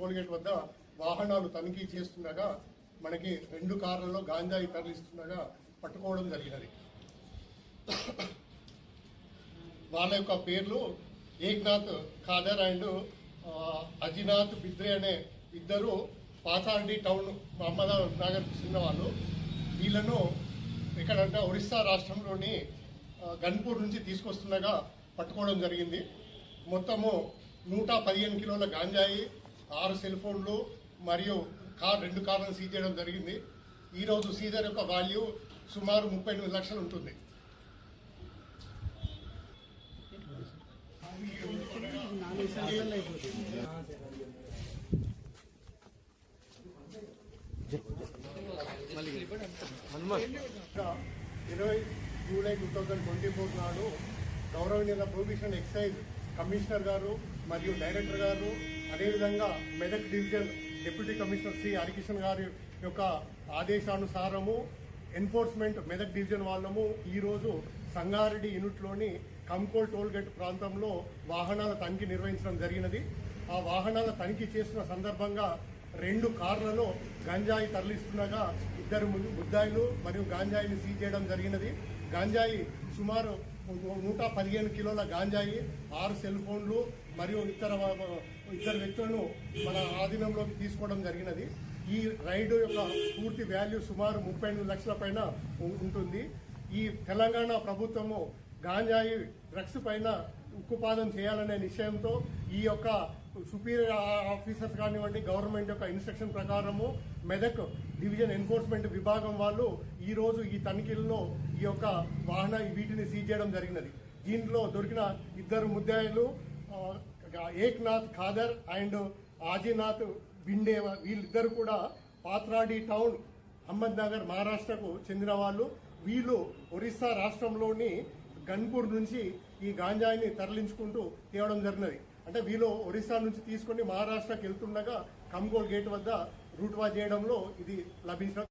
Tollgate వద్ద వాహనాలు తనిఖీ చేస్తుండగా మనకి 2 కార్లలో గాంజాయి తరలిస్తుండగా పట్టుకోవడం జరిగినది. వాళ్ళ యొక్క పేర్లు ఏక్నాథ్ ఖాదర్ అండ్ అజినాథ్ బిద్రే అనే ఇద్దరు పాతాండి టౌన్ మహమ్మద్ నగర్ చెందిన వాళ్ళు. వీళ్ళను ఎక్కడంటే ఒరిస్సా రాష్ట్రంలోని గన్పూర్ నుంచి తీసుకొస్తుండగా పట్టుకోవడం జరిగింది. మొత్తము 115 కిలోల గాంజాయి, 6 సెల్ ఫోన్లు మరియు 2 కార్లను సీజ్ చేయడం జరిగింది. ఈరోజు సీజర్ యొక్క వాల్యూ సుమారు 38 లక్షలు ఉంటుంది. జూలై 2024 నాడు గౌరవనీయుల ప్రొహిబిషన్ ఎక్సైజ్ కమిషనర్ గారు మరియు డైరెక్టర్ గారు, అదేవిధంగా Medak division deputy commissioner Shri Harikishan గారి యొక్క ఆదేశానుసారము ఎన్ఫోర్స్మెంట్ మెదక్ డివిజన్ వాళ్ళము ఈరోజు సంగారెడ్డి యూనిట్లోని కంకోల్ టోల్గేట్ ప్రాంతంలో వాహనాల తనిఖీ నిర్వహించడం జరిగినది. ఆ వాహనాల తనిఖీ చేసిన సందర్భంగా 2 కార్లలో గంజాయి తరలిస్తుండగా 2 ముద్దాయిలు మరియు గాంజాయిని సీజ్ చేయడం జరిగినది. గాంజాయి సుమారు 115 కిలోల గాంజాయి, 6 సెల్ ఫోన్లు మరియు ఇద్దరు వ్యక్తులను మన ఆధీనంలోకి తీసుకోవడం జరిగినది. ఈ రైడ్ యొక్క పూర్తి వాల్యూ సుమారు 38 లక్షల పైన ఉంటుంది. ఈ తెలంగాణ ప్రభుత్వము గాంజాయి డ్రగ్స్ పైన ఉక్కుపాదం చేయాలనే నిశ్చయంతో ఈ యొక్క సుపీరియర్ ఆఫీసర్స్ కానివ్వండి, గవర్నమెంట్ యొక్క ఇన్స్ట్రక్షన్ ప్రకారము మెదక్ డివిజన్ ఎన్ఫోర్స్మెంట్ విభాగం వాళ్ళు ఈరోజు ఈ తనిఖీల్లో ఈ యొక్క వీటిని సీజ్ చేయడం జరిగినది. దీంట్లో దొరికిన 2 ముద్దాయిలు ఏక్నాథ్ ఖాదర్ అండ్ ఆజినాథ్ బిండే, వీళ్ళిద్దరు కూడా పాత్రాడి టౌన్ అహ్మద్ నగర్ మహారాష్ట్రకు చెందిన వాళ్ళు. వీళ్ళు ఒరిస్సా రాష్ట్రంలోని గన్పూర్ నుంచి ఈ గాంజాయిని తరలించుకుంటూ తేవడం జరిగినది. అంటే వీళ్ళు ఒరిస్సా నుంచి తీసుకుని మహారాష్ట్రకి వెళ్తుండగా కంకోల్ గేట్ వద్ద రూట్ వాచ్ చేయడంలో ఇది లభించడం